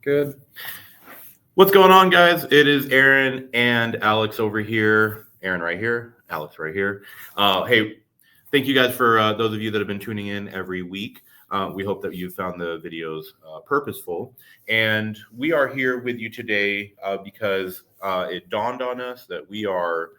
Good. What's going on, guys? It is Aaron and Alex over here. Aaron right here, Alex right here. Hey, thank you guys for those of you that have been tuning in every week. We hope that you found the videos purposeful. And we are here with you today because it dawned on us that we are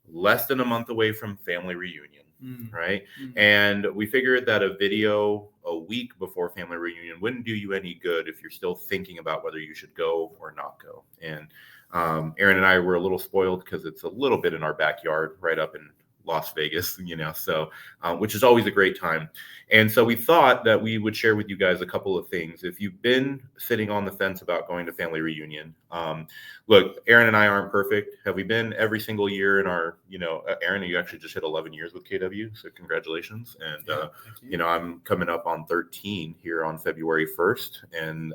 less than a month away from family reunion, right? And we figured that a video a week before family reunion wouldn't do you any good if you're still thinking about whether you should go or not go. And Aaron and I were a little spoiled because it's a little bit in our backyard, right up in Las Vegas, so which is always a great time. And so we thought that we would share with you guys a couple of things. If you've been sitting on the fence about going to family reunion, look, Aaron and I aren't perfect. Have we been every single year in our, Aaron, you actually just hit 11 years with KW, so congratulations. And I'm coming up on 13 here on February 1st, and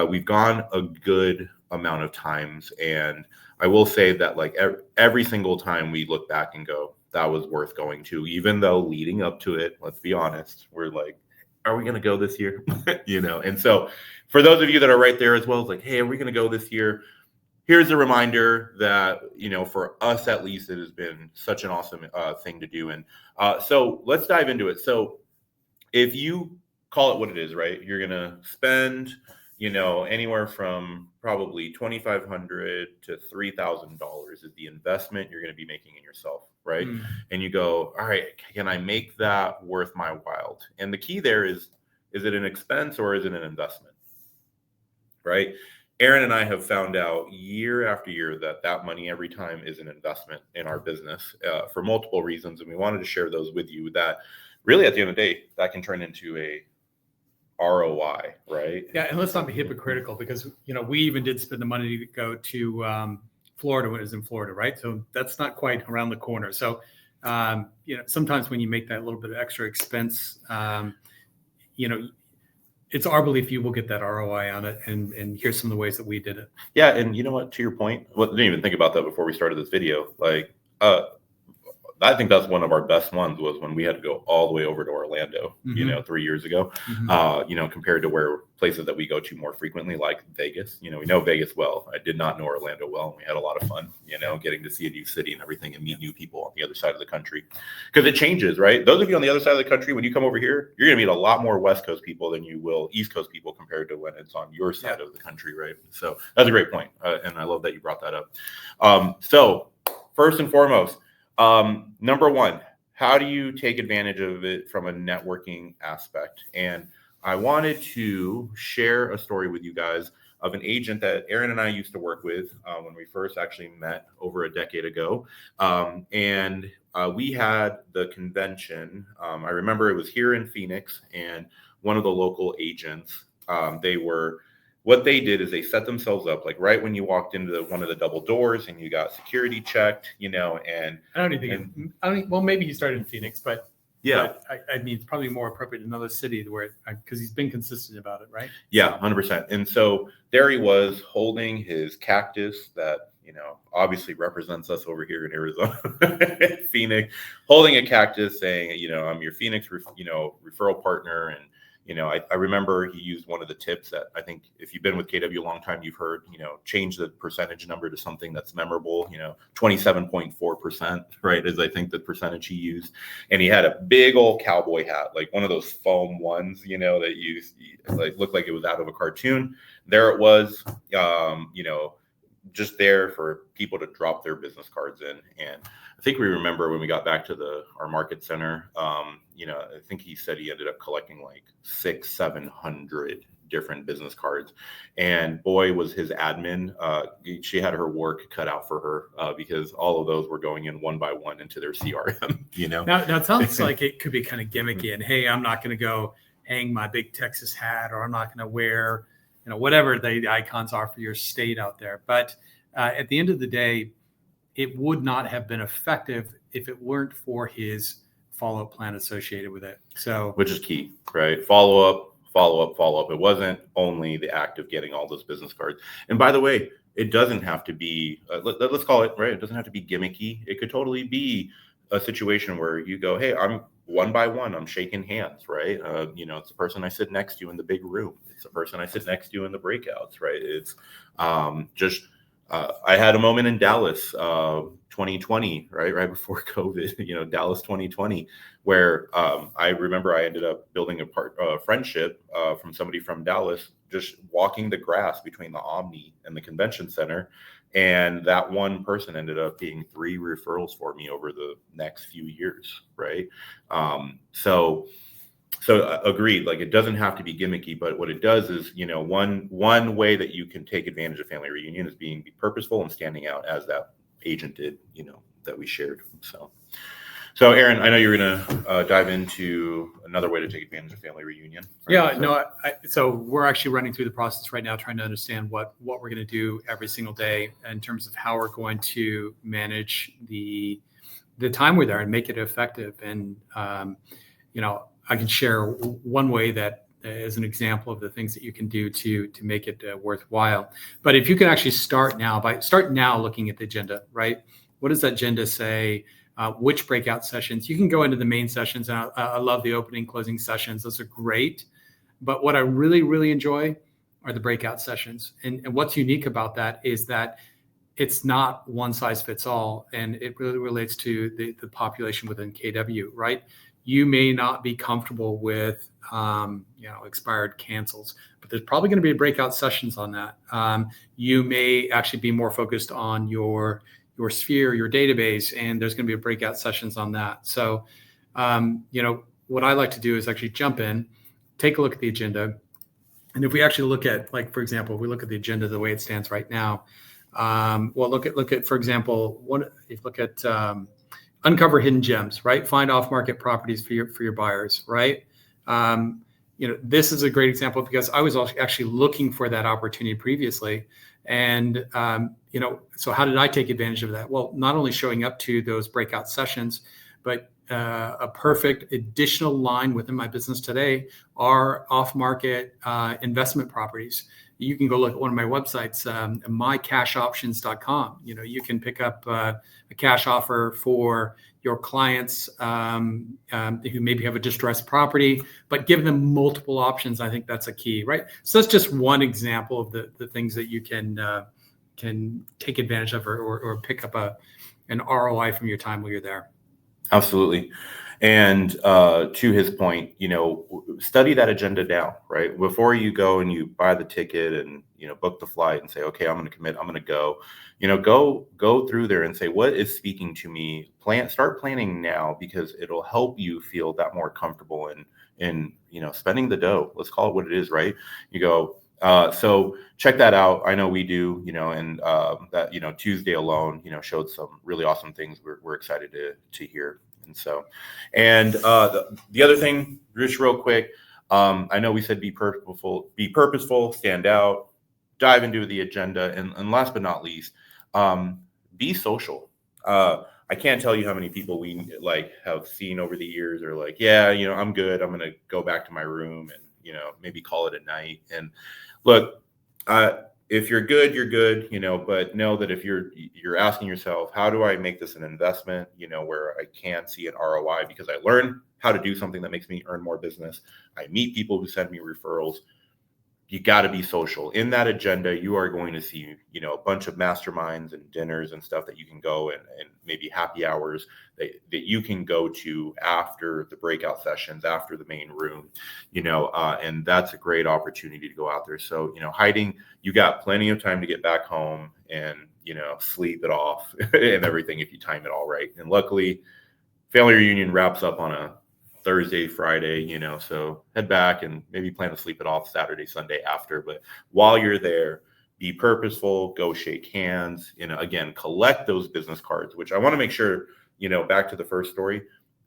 we've gone a good amount of times, and I will say that every single time we look back and go, that was worth going to, even though leading up to it, let's be honest, we're like, are we going to go this year? And so for those of you that are right there as well, it's like, hey, are we going to go this year? Here's a reminder that, for us at least, it has been such an awesome thing to do. And so let's dive into it. So if you call it what it is, right, you're going to spend anywhere from probably $2,500 to $3,000 is the investment you're going to be making in yourself, right? And you go, all right, can I make that worth my while? And the key there is it an expense or is it an investment, right? Aaron and I have found out year after year that money every time is an investment in our business for multiple reasons. And we wanted to share those with you that really at the end of the day, that can turn into a ROI, right? Yeah, and let's not be hypocritical because we even did spend the money to go to Florida when it was in Florida, right? So that's not quite around the corner. So sometimes when you make that little bit of extra expense, it's our belief you will get that ROI on it. And here's some of the ways that we did it. Yeah, and you know what? To your point, I didn't even think about that before we started this video. I think that's one of our best ones was when we had to go all the way over to Orlando, 3 years ago, compared to where places that we go to more frequently, like Vegas. We know Vegas well. I did not know Orlando well. And we had a lot of fun, getting to see a new city and everything and meet new people on the other side of the country because it changes, right? Those of you on the other side of the country, when you come over here, you're going to meet a lot more West Coast people than you will East Coast people compared to when it's on your side of the country, right? So that's a great point. And I love that you brought that up. So first and foremost, number one, how do you take advantage of it from a networking aspect? And I wanted to share a story with you guys of an agent that Aaron and I used to work with when we first actually met over a decade ago. And we had the convention. I remember it was here in Phoenix, and one of the local agents, what they did is they set themselves up like right when you walked into one of the double doors and you got security checked, and well, maybe he started in Phoenix, but yeah, I mean, it's probably more appropriate in another city because he's been consistent about it, right? Yeah, 100%. And so there he was holding his cactus that, obviously represents us over here in Arizona, Phoenix, holding a cactus saying, I'm your Phoenix, referral partner. And I remember he used one of the tips that I think if you've been with KW a long time, you've heard, change the percentage number to something that's memorable, 27.4%, right, is I think the percentage he used. And he had a big old cowboy hat, like one of those foam ones, that looked like it was out of a cartoon. There it was, just there for people to drop their business cards in. And I think we remember when we got back to our market center, I think he said he ended up collecting like 600-700 different business cards. And boy, was his admin, she had her work cut out for her because all of those were going in one by one into their CRM, Now it sounds like it could be kind of gimmicky and, hey, I'm not going to go hang my big Texas hat, or I'm not going to wear, whatever the icons are for your state out there. But at the end of the day, it would not have been effective if it weren't for his follow-up plan associated with it. So, which is key, right? Follow up. It wasn't only the act of getting all those business cards. And by the way, it doesn't have to be, let's call it, right? It doesn't have to be gimmicky. It could totally be a situation where you go, hey, I'm one by one, I'm shaking hands, right? It's the person I sit next to in the big room. It's the person I sit next to in the breakouts, right? It's I had a moment in Dallas, 2020, right before COVID, Dallas 2020, where I remember I ended up building a friendship from somebody from Dallas, just walking the grass between the Omni and the convention center. And that one person ended up being 3 referrals for me over the next few years, right? So agreed. Like, it doesn't have to be gimmicky, but what it does is, one way that you can take advantage of family reunion is be purposeful and standing out as that agent did, that we shared. So Aaron, I know you're going to dive into another way to take advantage of family reunion. Right? Yeah, no. So we're actually running through the process right now, trying to understand what we're going to do every single day in terms of how we're going to manage the time we're there and make it effective. And I can share one way that is an example of the things that you can do to make it worthwhile. But if you can actually start now looking at the agenda, right? What does that agenda say? Which breakout sessions? You can go into the main sessions, and I love the opening, closing sessions. Those are great. But what I really, really enjoy are the breakout sessions. And what's unique about that is that it's not one size fits all, and it really relates to the population within KW, right? You may not be comfortable with expired cancels, but there's probably going to be breakout sessions on that. You may actually be more focused on your sphere, your database, and there's going to be breakout sessions on that. So, what I like to do is actually jump in, take a look at the agenda, and if we actually look at, like, for example, if we look at the agenda the way it stands right now, look at for example, if you look at uncover hidden gems, right? Find off-market properties for your buyers, right? This is a great example because I was actually looking for that opportunity previously. And, so how did I take advantage of that? Well, not only showing up to those breakout sessions, but a perfect additional line within my business today are off-market investment properties. You can go look at one of my websites, mycashoptions.com. You can pick up a cash offer for your clients who maybe have a distressed property, but give them multiple options. I think that's a key, right? So that's just one example of the things that you can take advantage of or pick up an ROI from your time while you're there. Absolutely. And to his point, study that agenda down, right? Before you go and you buy the ticket and, book the flight and say, okay, I'm going to commit, I'm going to go, go through there and say, what is speaking to me? Start planning now, because it'll help you feel that more comfortable in spending the dough. Let's call it what it is, right? You go, so check that out. I know we do, and that, Tuesday alone, showed some really awesome things we're excited to hear. And so, the other thing, just real quick, I know we said be purposeful, stand out, dive into the agenda, and last but not least, be social. I can't tell you how many people we have seen over the years are like, yeah, I'm good. I'm gonna go back to my room and maybe call it a night. And look, if you're good, you're good, but know that if you're asking yourself, how do I make this an investment, where I can see an ROI, because I learn how to do something that makes me earn more business. I meet people who send me referrals. You got to be social. In that agenda, you are going to see, a bunch of masterminds and dinners and stuff that you can go and maybe happy hours that you can go to after the breakout sessions, after the main room, and that's a great opportunity to go out there. So, hiding, you got plenty of time to get back home and, sleep it off and everything if you time it all right. And luckily, family reunion wraps up on a Thursday, Friday, so head back and maybe plan to sleep it off Saturday, Sunday after. But while you're there, be purposeful, go shake hands, again, collect those business cards, which I want to make sure, back to the first story,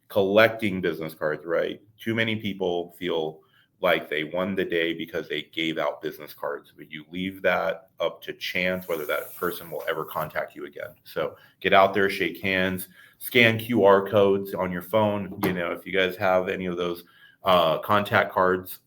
collecting business cards, right? Too many people feel like they won the day because they gave out business cards, but you leave that up to chance whether that person will ever contact you again. So get out there, shake hands, scan QR codes on your phone. If you guys have any of those contact cards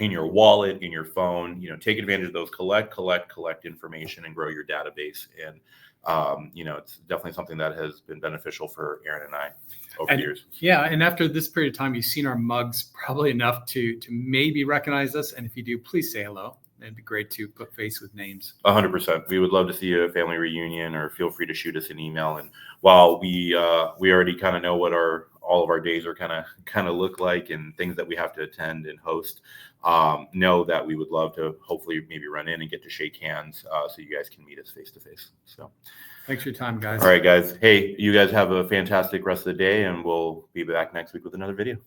in your wallet, in your phone, take advantage of those, collect information and grow your database. And it's definitely something that has been beneficial for Aaron and I over the years. Yeah, and after this period of time, you've seen our mugs probably enough to maybe recognize us. And if you do, please say hello. It'd be great to put face with names. 100%. We would love to see a family reunion, or feel free to shoot us an email. And while we already kind of know what all of our days are kind of look like, and things that we have to attend and host, know that we would love to hopefully maybe run in and get to shake hands, so you guys can meet us face to face. So thanks for your time, guys. All right, guys. Hey, you guys have a fantastic rest of the day, and we'll be back next week with another video.